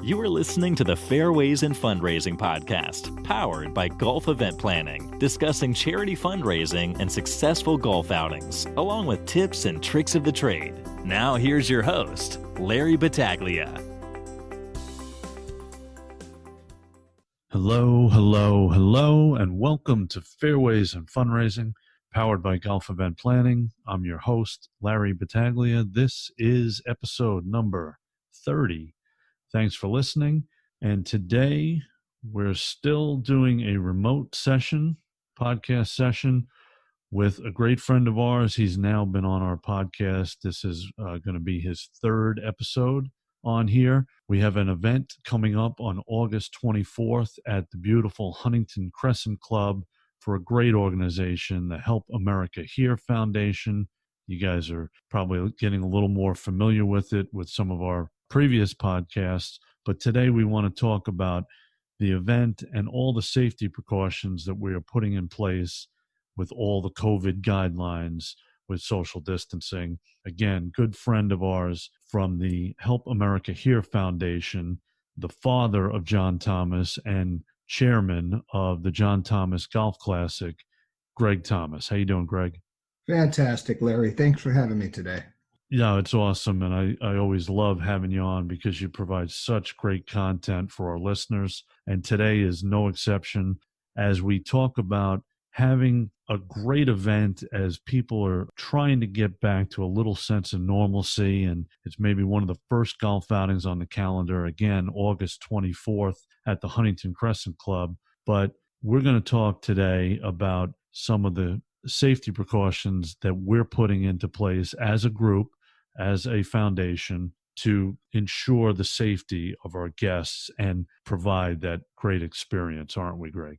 You are listening to the Fairways and Fundraising podcast, powered by Golf Event Planning, discussing charity fundraising and successful golf outings, along with tips and tricks of the trade. Now here's your host, Larry Battaglia. Hello, and welcome to Fairways and Fundraising, powered by Golf Event Planning. I'm your host, Larry Battaglia. This is episode number 30. Thanks for listening. And today we're still doing a remote podcast session with a great friend of ours. He's now been on our podcast. This is going to be his third episode on here. We have an event coming up on August 24th at the beautiful Huntington Crescent Club for a great organization, the Help America Here Foundation. You guys are probably getting a little more familiar with it with some of our previous podcasts, but today we want to talk about the event and all the safety precautions that we are putting in place with all the COVID guidelines with social distancing. Again, good friend of ours from the Help America Here Foundation, the father of John Thomas and chairman of the John Thomas Golf Classic, Greg Thomas. How you doing, Greg? Fantastic, Larry. Thanks for having me today. Yeah, it's awesome. And I always love having you on because you provide such great content for our listeners. And today is no exception as we talk about having a great event as people are trying to get back to a little sense of normalcy. And it's maybe one of the first golf outings on the calendar, again, August 24th at the Huntington Crescent Club. But we're going to talk today about some of the safety precautions that we're putting into place as a group, as a foundation, to ensure the safety of our guests and provide that great experience, aren't we, Greg?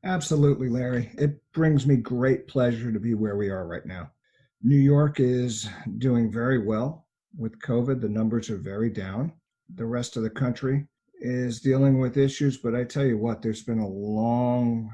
Absolutely, Larry. It brings me great pleasure to be where we are right now. New York is doing very well with COVID. The numbers are very down. The rest of the country is dealing with issues, but I tell you what, there's been a long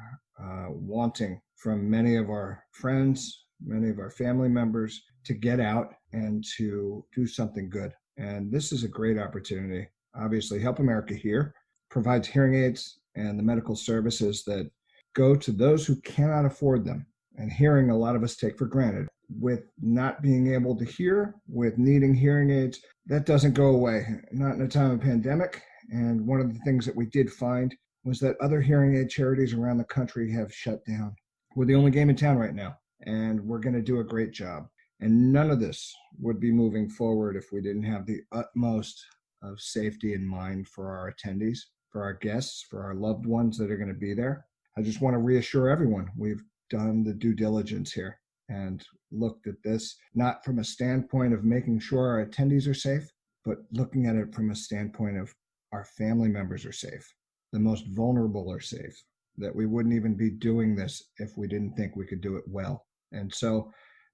wanting from many of our friends, many of our family members to get out and to do something good. And this is a great opportunity. Obviously, Help America Here provides hearing aids and the medical services that go to those who cannot afford them. And hearing, a lot of us take for granted. With not being able to hear, with needing hearing aids, that doesn't go away, not in a time of pandemic. And one of the things that we did find was that other hearing aid charities around the country have shut down. We're the only game in town right now, and we're going to do a great job. And none of this would be moving forward if we didn't have the utmost of safety in mind for our attendees, for our guests, for our loved ones that are going to be there. I just want to reassure everyone we've done the due diligence here and looked at this, not from a standpoint of making sure our attendees are safe, but looking at it from a standpoint of our family members are safe, the most vulnerable are safe, that we wouldn't even be doing this if we didn't think we could do it well. And so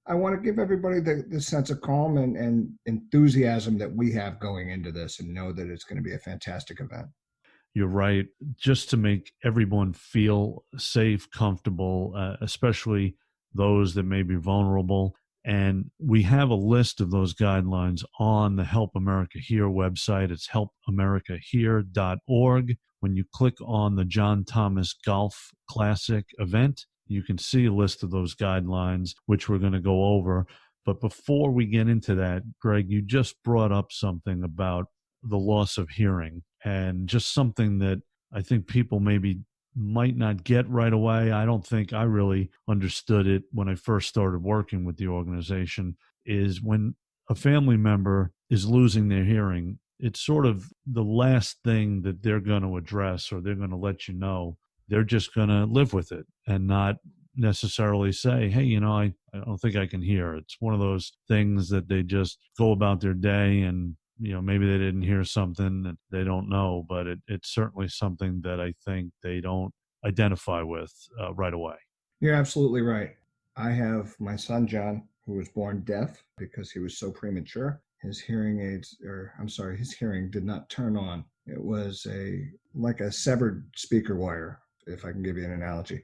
I want to give everybody the sense of calm and enthusiasm that we have going into this and know that it's going to be a fantastic event. You're right. Just to make everyone feel safe, comfortable, especially those that may be vulnerable. And we have a list of those guidelines on the Help America Here website. It's helpamericahere.org. When you click on the John Thomas Golf Classic event, you can see a list of those guidelines, which we're going to go over. But before we get into that, Greg, you just brought up something about the loss of hearing, and just something that I think people maybe might not get right away. I don't think I really understood it when I first started working with the organization, is when a family member is losing their hearing, it's sort of the last thing that they're going to address, or they're going to let you know. They're just going to live with it and not necessarily say, hey, I don't think I can hear. It's one of those things that they just go about their day, and maybe they didn't hear something that they don't know, but it's certainly something that I think they don't identify with right away. You're absolutely right. I have my son, John, who was born deaf because he was so premature. His hearing did not turn on. It was like a severed speaker wire, if I can give you an analogy.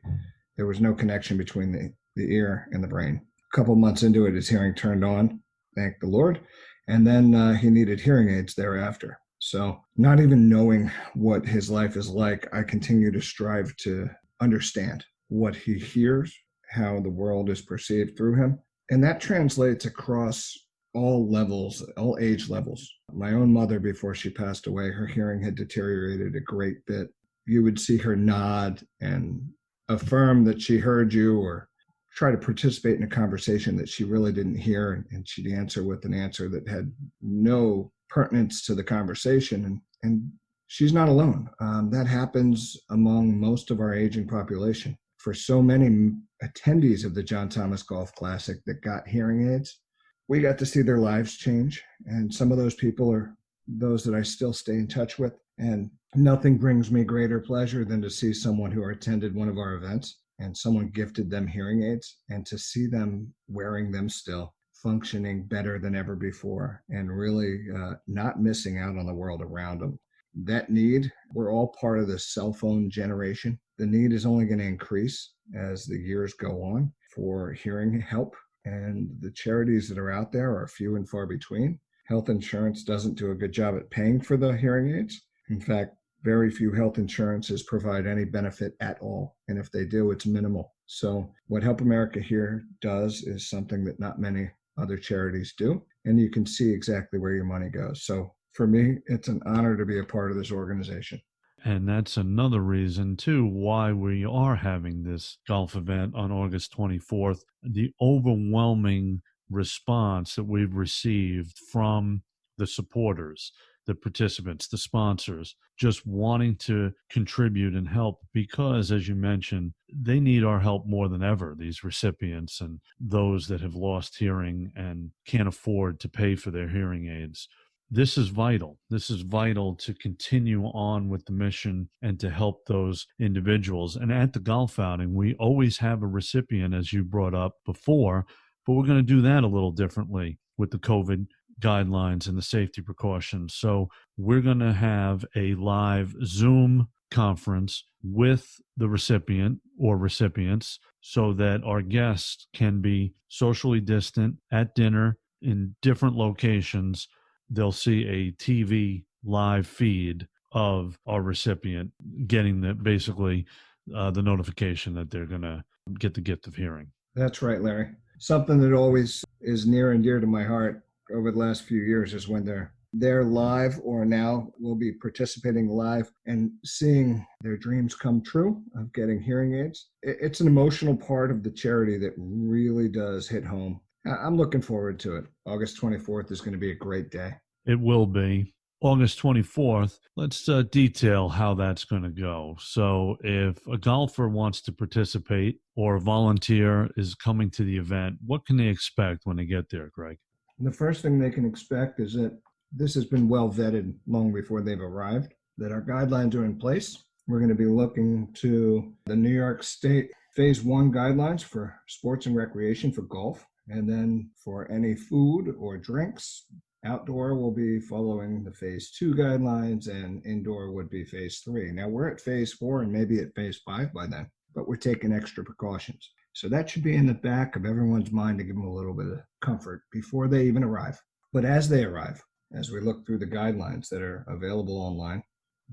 There was no connection between the ear and the brain. A couple months into it, his hearing turned on, thank the Lord. And then he needed hearing aids thereafter. So not even knowing what his life is like, I continue to strive to understand what he hears, how the world is perceived through him. And that translates across all levels, all age levels. My own mother, before she passed away, her hearing had deteriorated a great bit. You would see her nod and affirm that she heard you, or try to participate in a conversation that she really didn't hear, and she'd answer with an answer that had no pertinence to the conversation. And she's not alone. That happens among most of our aging population. For so many attendees of the John Thomas Golf Classic that got hearing aids, we got to see their lives change. And some of those people are those that I still stay in touch with. And nothing brings me greater pleasure than to see someone who attended one of our events and someone gifted them hearing aids, and to see them wearing them still, functioning better than ever before, and really not missing out on the world around them. That need, we're all part of the cell phone generation. The need is only going to increase as the years go on for hearing help, and the charities that are out there are few and far between. Health insurance doesn't do a good job at paying for the hearing aids. In fact, very few health insurances provide any benefit at all. And if they do, it's minimal. So what Help America here does is something that not many other charities do. And you can see exactly where your money goes. So for me, it's an honor to be a part of this organization. And that's another reason, too, why we are having this golf event on August 24th. The overwhelming response that we've received from the supporters, the participants, the sponsors, just wanting to contribute and help because, as you mentioned, they need our help more than ever, these recipients and those that have lost hearing and can't afford to pay for their hearing aids. This is vital. This is vital to continue on with the mission and to help those individuals. And at the golf outing, we always have a recipient, as you brought up before, but we're going to do that a little differently with the COVID guidelines and the safety precautions. So we're going to have a live Zoom conference with the recipient or recipients so that our guests can be socially distant at dinner in different locations. They'll see a TV live feed of our recipient getting basically the notification that they're going to get the gift of hearing. That's right, Larry. Something that always is near and dear to my heart over the last few years is when they're live, or now will be participating live and seeing their dreams come true of getting hearing aids. It's an emotional part of the charity that really does hit home. I'm looking forward to it. August 24th is going to be a great day. It will be. August 24th, let's detail how that's going to go. So if a golfer wants to participate or a volunteer is coming to the event, what can they expect when they get there, Greg? The first thing they can expect is that this has been well vetted long before they've arrived, that our guidelines are in place. We're going to be looking to the New York State Phase 1 guidelines for sports and recreation for golf. And then for any food or drinks, outdoor will be following the Phase 2 guidelines, and indoor would be Phase 3. Now we're at Phase 4 and maybe at Phase 5 by then, but we're taking extra precautions. So that should be in the back of everyone's mind to give them a little bit of comfort before they even arrive. But as they arrive, as we look through the guidelines that are available online,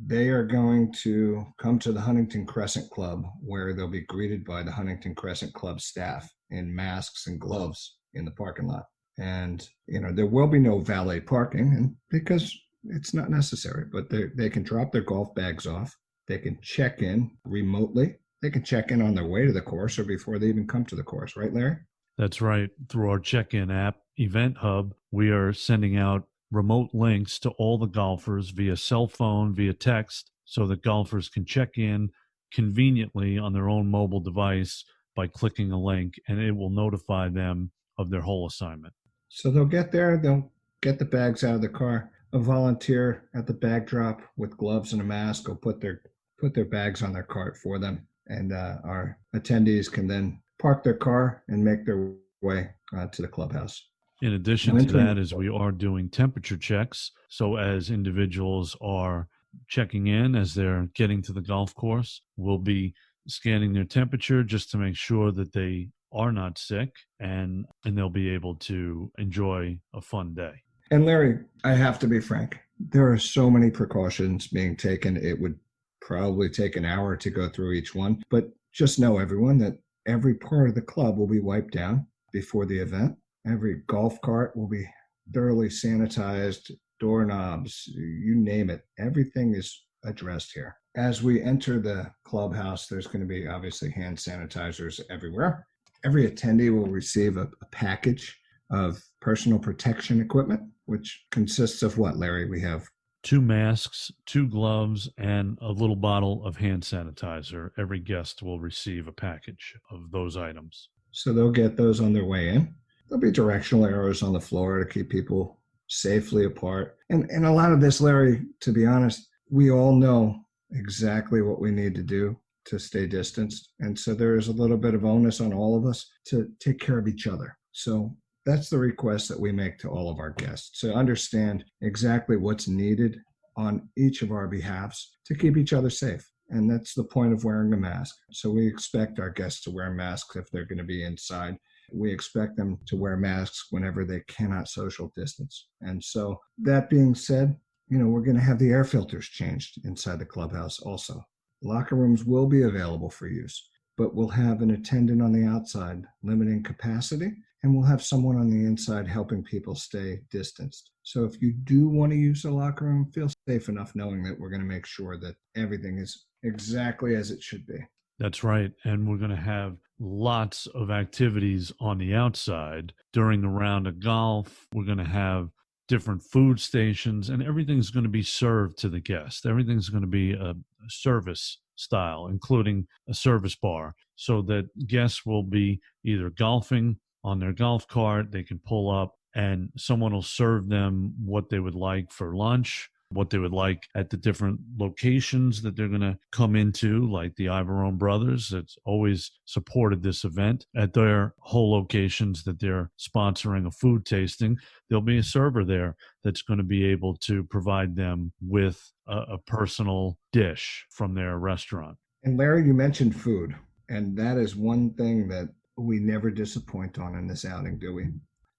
they are going to come to the Huntington Crescent Club, where they'll be greeted by the Huntington Crescent Club staff in masks and gloves in the parking lot. And, there will be no valet parking, and because it's not necessary, but they can drop their golf bags off. They can check in remotely. They can check in on their way to the course or before they even come to the course. Right, Larry? That's right. Through our check-in app, Event Hub, we are sending out remote links to all the golfers via cell phone, via text, so that golfers can check in conveniently on their own mobile device by clicking a link, and it will notify them of their whole assignment. So they'll get there, they'll get the bags out of the car. A volunteer at the bag drop with gloves and a mask will put their bags on their cart for them. And our attendees can then park their car and make their way to the clubhouse. In addition to that, as we are doing temperature checks, so as individuals are checking in as they're getting to the golf course, we'll be scanning their temperature just to make sure that they are not sick, and they'll be able to enjoy a fun day. And Larry, I have to be frank. There are so many precautions being taken. It would probably take an hour to go through each one, but just know, everyone, that every part of the club will be wiped down before the event. Every golf cart will be thoroughly sanitized, doorknobs, you name it. Everything is addressed here. As we enter the clubhouse, there's going to be obviously hand sanitizers everywhere. Every attendee will receive a package of personal protection equipment, which consists of what, Larry? We have 2 masks, 2 gloves, and a little bottle of hand sanitizer. Every guest will receive a package of those items. So they'll get those on their way in. There'll be directional arrows on the floor to keep people safely apart. And a lot of this, Larry, to be honest, we all know exactly what we need to do to stay distanced. And so there is a little bit of onus on all of us to take care of each other. So that's the request that we make to all of our guests, to understand exactly what's needed on each of our behalves to keep each other safe. And that's the point of wearing a mask. So we expect our guests to wear masks if they're going to be inside. We expect them to wear masks whenever they cannot social distance. And so that being said, we're going to have the air filters changed inside the clubhouse also. Locker rooms will be available for use, but we'll have an attendant on the outside limiting capacity, and we'll have someone on the inside helping people stay distanced. So if you do want to use the locker room, feel safe enough knowing that we're going to make sure that everything is exactly as it should be. That's right. And we're going to have lots of activities on the outside during the round of golf. We're going to have different food stations, and everything's going to be served to the guest. Everything's going to be a service style, including a service bar, so that guests will be either golfing on their golf cart, they can pull up, and someone will serve them what they would like for lunch, what they would like at the different locations that they're going to come into, like the Ivorone Brothers that's always supported this event. At their whole locations that they're sponsoring a food tasting, there'll be a server there that's going to be able to provide them with a personal dish from their restaurant. And Larry, you mentioned food, and that is one thing that we never disappoint on in this outing, do we?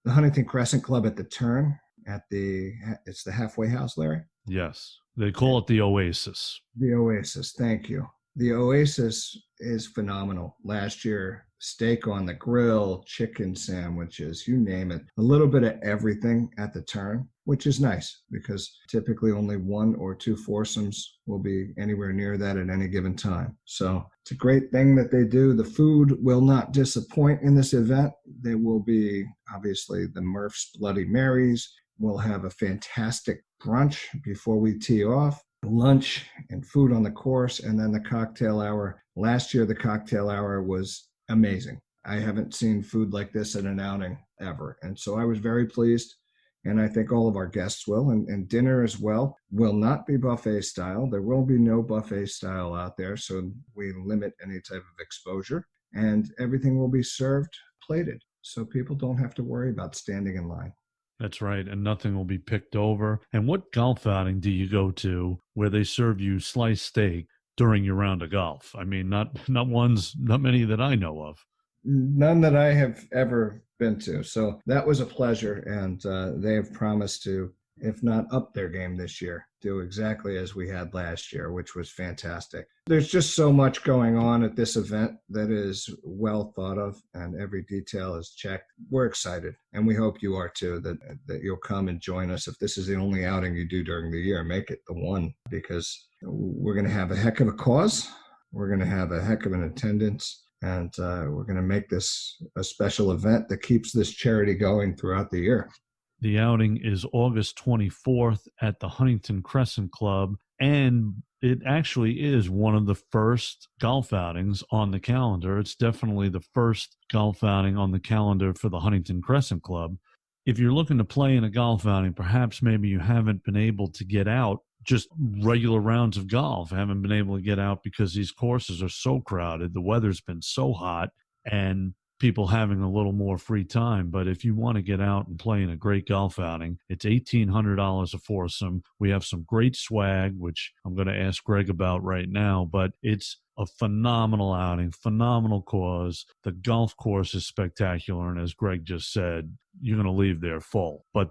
The Huntington Crescent Club at the Turn, it's the halfway house, Larry? Yes, they call it the Oasis. The Oasis, thank you. The Oasis is phenomenal. Last year, steak on the grill, chicken sandwiches, you name it. A little bit of everything at the Turn, which is nice because typically only 1 or 2 foursomes will be anywhere near that at any given time. So it's a great thing that they do. The food will not disappoint in this event. There will be, obviously, the Murph's Bloody Marys. We'll have a fantastic brunch before we tee off, lunch and food on the course, and then the cocktail hour. Last year, the cocktail hour was amazing. I haven't seen food like this at an outing ever. And so I was very pleased, and I think all of our guests will. And dinner as well will not be buffet style. There will be no buffet style out there, so we limit any type of exposure. And everything will be served plated, so people don't have to worry about standing in line. That's right, and nothing will be picked over. And what golf outing do you go to where they serve you sliced steak during your round of golf? I mean, not many that I know of. None that I have ever been to. So that was a pleasure, and they have promised to, if not up their game this year, do exactly as we had last year, which was fantastic. There's just so much going on at this event that is well thought of, and every detail is checked. We're excited, and we hope you are too, that you'll come and join us. If this is the only outing you do during the year, make it the one, because we're going to have a heck of a cause. We're going to have a heck of an attendance, and we're going to make this a special event that keeps this charity going throughout the year. The outing is August 24th at the Huntington Crescent Club, and it actually is one of the first golf outings on the calendar. It's definitely the first golf outing on the calendar for the Huntington Crescent Club. If you're looking to play in a golf outing, perhaps maybe you haven't been able to get out just regular rounds of golf, haven't been able to get out because these courses are so crowded. The weather's been so hot, and people having a little more free time. But if you want to get out and play in a great golf outing, it's $1,800 a foursome. We have some great swag, which I'm going to ask Greg about right now, but it's a phenomenal outing, phenomenal cause. The golf course is spectacular, and as Greg just said, you're going to leave there full. But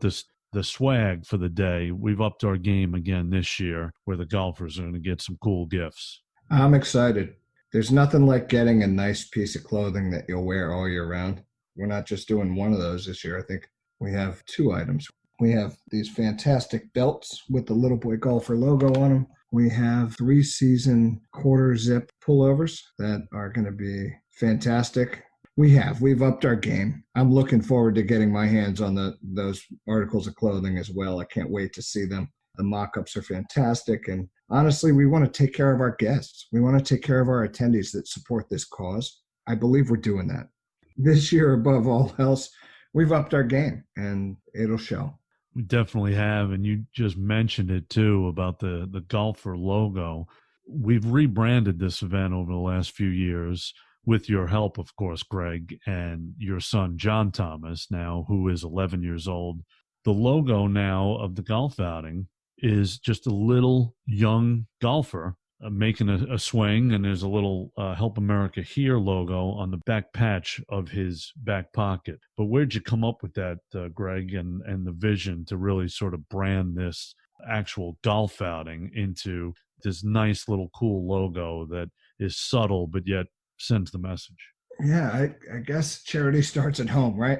the swag for the day. We've upped our game again this year where the golfers are going to get some cool gifts. I'm excited. There's nothing like getting a nice piece of clothing that you'll wear all year round. We're not just doing one of those this year. I think we have 2 items. We have these fantastic belts with the Little Boy Golfer logo on them. We have 3-season quarter zip pullovers that are going to be fantastic. We've upped our game. I'm looking forward to getting my hands on those articles of clothing as well. I can't wait to see them. The mock-ups are fantastic. And honestly, we want to take care of our guests. We want to take care of our attendees that support this cause. I believe we're doing that. This year, above all else, we've upped our game, and it'll show. We definitely have, and you just mentioned it too about the golfer logo. We've rebranded this event over the last few years with your help, of course, Greg, and your son, John Thomas, now, who is 11 years old. The logo now of the golf outing is just a little young golfer making a swing, and there's a little Help America Here logo on the back patch of his back pocket. But where'd you come up with that, Greg, and the vision to really sort of brand this actual golf outing into this nice little cool logo that is subtle but yet sends the message? Yeah, I guess charity starts at home, right?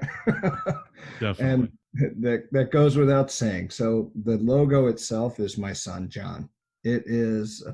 Definitely. And that goes without saying. So the logo itself is my son, John. It is a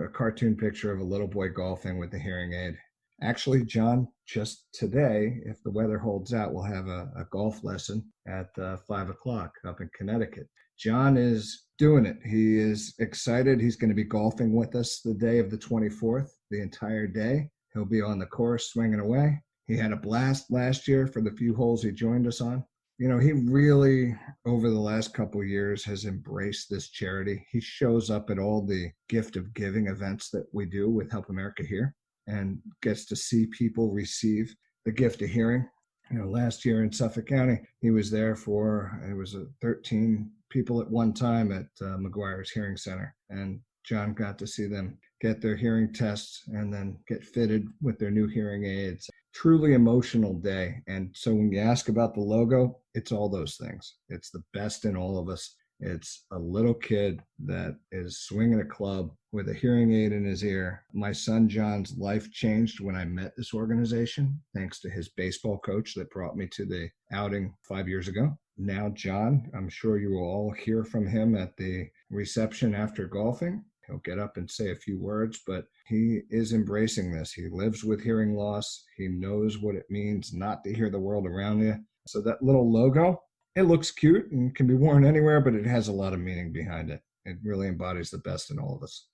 cartoon picture of a little boy golfing with a hearing aid. Actually, John, just today, if the weather holds out, we'll have a golf lesson at 5 o'clock up in Connecticut. John is doing it. He is excited. He's going to be golfing with us the day of the 24th, the entire day. He'll be on the course swinging away. He had a blast last year for the few holes he joined us on. You know, he really, over the last couple of years, has embraced this charity. He shows up at all the gift of giving events that we do with Help America Here and gets to see people receive the gift of hearing. You know, last year in Suffolk County, he was there it was 13 people at one time at McGuire's Hearing Center. And John got to see them get their hearing tests and then get fitted with their new hearing aids. Truly emotional day. And so when you ask about the logo, it's all those things. It's the best in all of us. It's a little kid that is swinging a club with a hearing aid in his ear. My son John's life changed when I met this organization, thanks to his baseball coach that brought me to the outing 5 years ago. Now, John, I'm sure you will all hear from him at the reception after golfing. He'll get up and say a few words, but he is embracing this. He lives with hearing loss. He knows what it means not to hear the world around you. So that little logo, it looks cute and can be worn anywhere, but it has a lot of meaning behind it. It really embodies the best in all of us.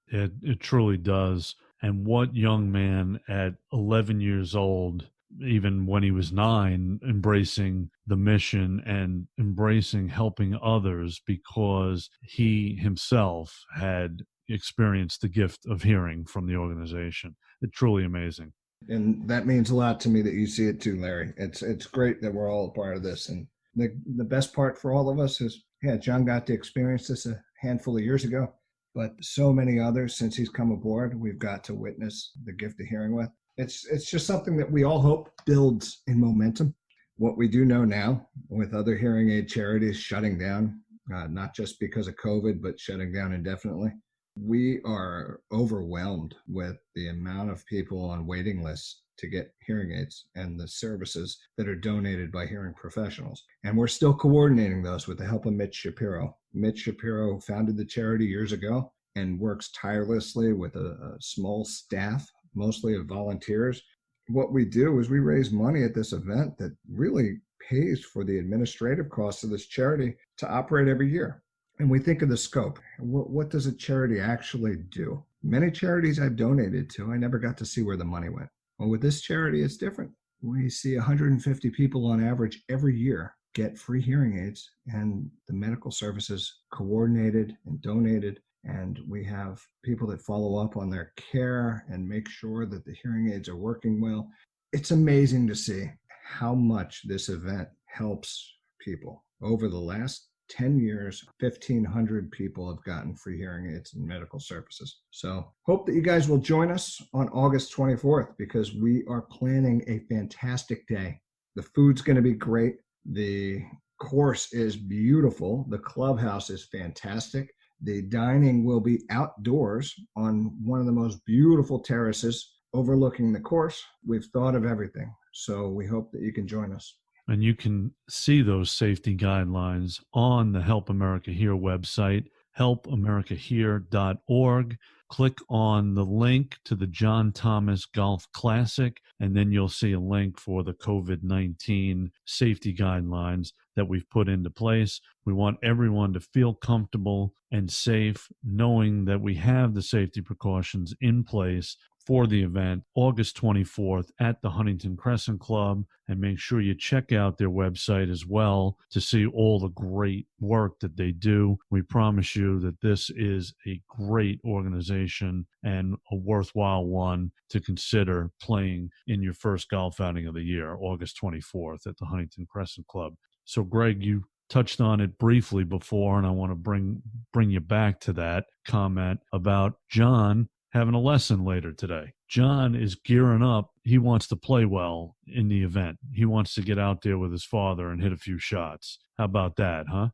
It truly does. And what young man at 11 years old, even when he was 9, embracing the mission and embracing helping others because he himself had experienced the gift of hearing from the organization. It's truly amazing. And that means a lot to me that you see it too, Larry. It's great that we're all a part of this. And the best part for all of us is, John got to experience this a handful of years ago, but so many others since he's come aboard, we've got to witness the gift of hearing with. It's just something that we all hope builds in momentum. What we do know now with other hearing aid charities shutting down, not just because of COVID, but shutting down indefinitely, we are overwhelmed with the amount of people on waiting lists to get hearing aids and the services that are donated by hearing professionals. And we're still coordinating those with the help of Mitch Shapiro. Mitch Shapiro founded the charity years ago and works tirelessly with a small staff, mostly of volunteers. What we do is we raise money at this event that really pays for the administrative costs of this charity to operate every year. And we think of the scope. What does a charity actually do? Many charities I've donated to, I never got to see where the money went. Well, with this charity, it's different. We see 150 people on average every year get free hearing aids, and the medical services coordinated and donated. And we have people that follow up on their care and make sure that the hearing aids are working well. It's amazing to see how much this event helps people. Over the last 10 years, 1,500 people have gotten free hearing aids and medical services. So hope that you guys will join us on August 24th because we are planning a fantastic day. The food's going to be great. The course is beautiful. The clubhouse is fantastic. The dining will be outdoors on one of the most beautiful terraces overlooking the course. We've thought of everything. So we hope that you can join us. And you can see those safety guidelines on the Help America Here website, helpamericahere.org. Click on the link to the John Thomas Golf Classic, and then you'll see a link for the COVID-19 safety guidelines that we've put into place. We want everyone to feel comfortable and safe, knowing that we have the safety precautions in place for the event, August 24th at the Huntington Crescent Club. And make sure you check out their website as well to see all the great work that they do. We promise you that this is a great organization and a worthwhile one to consider playing in your first golf outing of the year, August 24th at the Huntington Crescent Club. So, Greg, you touched on it briefly before, and I want to bring you back to that comment about John having a lesson later today. John is gearing up. He wants to play well in the event. He wants to get out there with his father and hit a few shots. How about that, huh?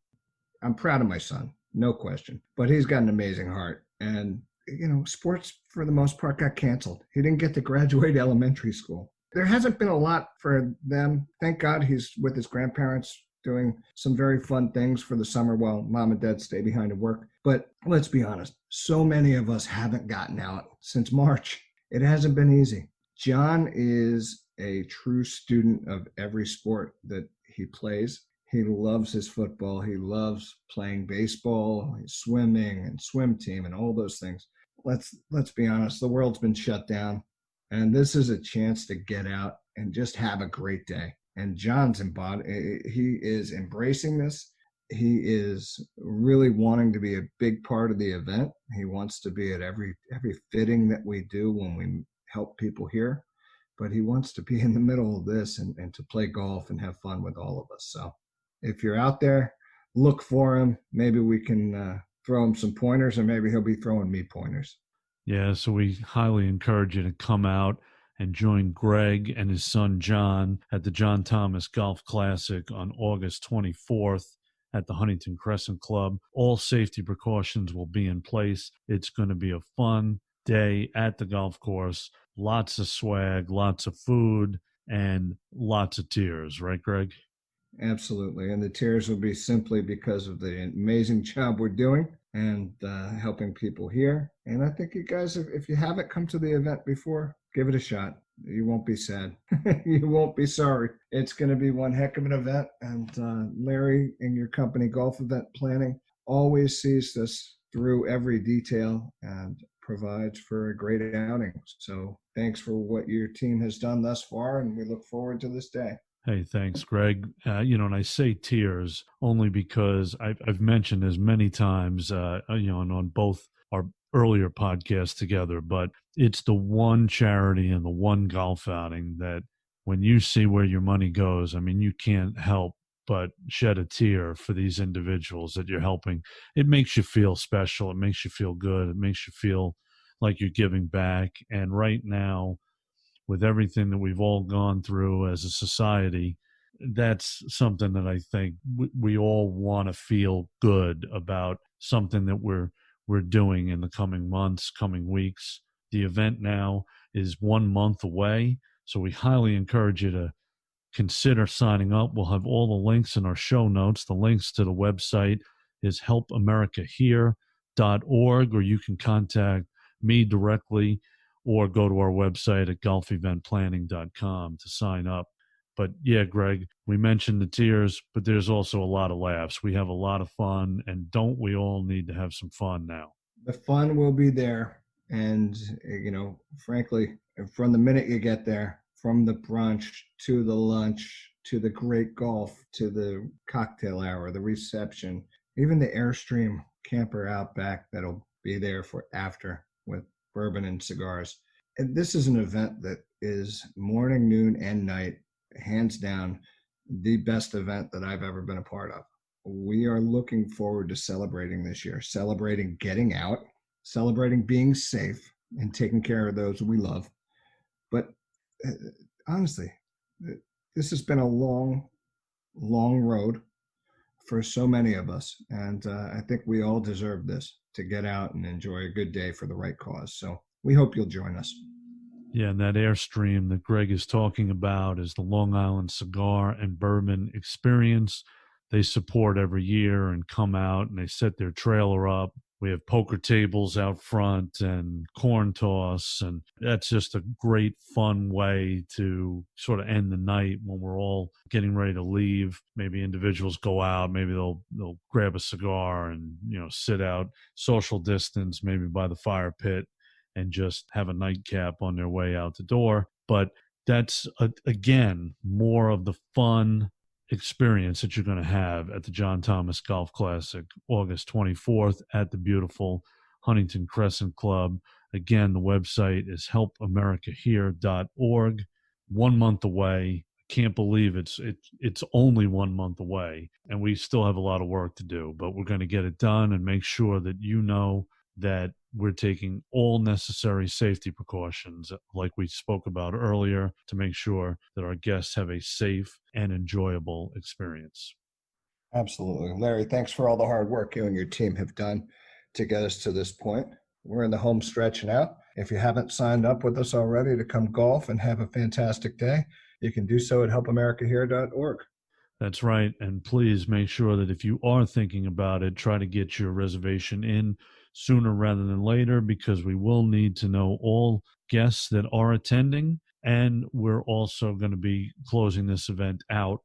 I'm proud of my son, no question. But he's got an amazing heart. And, sports, for the most part, got canceled. He didn't get to graduate elementary school. There hasn't been a lot for them. Thank God he's with his grandparents doing some very fun things for the summer while mom and dad stay behind at work. But let's be honest, so many of us haven't gotten out since March. It hasn't been easy. John is a true student of every sport that he plays. He loves his football. He loves playing baseball, swimming and swim team and all those things. Let's be honest, the world's been shut down, and this is a chance to get out and just have a great day. And John's he is embracing this. He is really wanting to be a big part of the event. He wants to be at every fitting that we do when we help people here. But he wants to be in the middle of this and to play golf and have fun with all of us. So if you're out there, look for him. Maybe we can throw him some pointers, or maybe he'll be throwing me pointers. Yeah, so we highly encourage you to come out and join Greg and his son John at the John Thomas Golf Classic on August 24th at the Huntington Crescent Club. All safety precautions will be in place. It's going to be a fun day at the golf course. Lots of swag, lots of food, and lots of tears, right, Greg? Absolutely. And the tears will be simply because of the amazing job we're doing and helping people here. And I think you guys, if you haven't come to the event before, give it a shot. You won't be sad. You won't be sorry. It's going to be one heck of an event. And Larry and your company, Golf Event Planning, always sees this through every detail and provides for a great outing. So thanks for what your team has done thus far, and we look forward to this day. Hey, thanks, Greg. And I say tears only because I've mentioned this many times, and on both our earlier podcasts together, but it's the one charity and the one golf outing that when you see where your money goes, I mean, you can't help but shed a tear for these individuals that you're helping. It makes you feel special. It makes you feel good. It makes you feel like you're giving back. And right now, with everything that we've all gone through as a society, that's something that I think we all want to feel good about, something that we're doing in the coming months, coming weeks. The event now is 1 month away, so we highly encourage you to consider signing up. We'll have all the links in our show notes. The links to the website is helpamericahere.org, or you can contact me directly or go to our website at golfeventplanning.com to sign up. But yeah, Greg, we mentioned the tears, but there's also a lot of laughs. We have a lot of fun, and don't we all need to have some fun now? The fun will be there. And, frankly, from the minute you get there, from the brunch to the lunch, to the great golf, to the cocktail hour, the reception, even the Airstream camper out back that'll be there for after with bourbon and cigars. And this is an event that is morning, noon, and night, hands down, the best event that I've ever been a part of. We are looking forward to celebrating this year, celebrating getting out, celebrating being safe and taking care of those we love. But honestly, this has been a long, long road. for so many of us. And I think we all deserve this, to get out and enjoy a good day for the right cause. So we hope you'll join us. Yeah, and that Airstream that Greg is talking about is the Long Island Cigar and Bourbon Experience. They support every year and come out and they set their trailer up. We have poker tables out front and corn toss, and that's just a great, fun way to sort of end the night when we're all getting ready to leave. Maybe individuals go out, maybe they'll grab a cigar and sit out, social distance, maybe by the fire pit, and just have a nightcap on their way out the door. But that's again more of the fun experience that you're going to have at the John Thomas Golf Classic, August 24th at the beautiful Huntington Crescent Club. Again, the website is helpamericahere.org. 1 month away. Can't believe it's only 1 month away, and we still have a lot of work to do, but we're going to get it done and make sure that that we're taking all necessary safety precautions, like we spoke about earlier, to make sure that our guests have a safe and enjoyable experience. Absolutely. Larry, thanks for all the hard work you and your team have done to get us to this point. We're in the home stretch now. If you haven't signed up with us already to come golf and have a fantastic day, you can do so at helpamericahere.org. That's right. And please make sure that if you are thinking about it, try to get your reservation in sooner rather than later, because we will need to know all guests that are attending. And we're also going to be closing this event out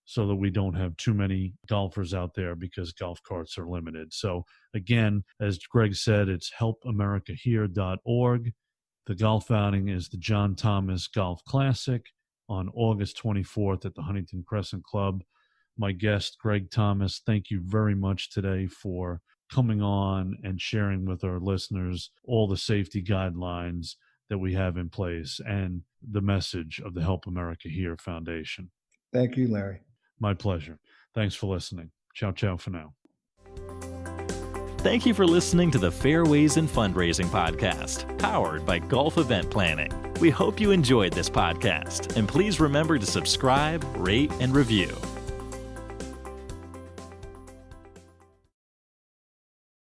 so that we don't have too many golfers out there, because golf carts are limited. So again, as Greg said, it's helpamericahere.org. The golf outing is the John Thomas Golf Classic on August 24th at the Huntington Crescent Club. My guest, Greg Thomas, thank you very much today for coming on and sharing with our listeners all the safety guidelines that we have in place and the message of the Help America Here Foundation. Thank you, Larry. My pleasure. Thanks for listening. Ciao, ciao for now. Thank you for listening to the Fairways and Fundraising Podcast, powered by Golf Event Planning. We hope you enjoyed this podcast, and please remember to subscribe, rate, and review.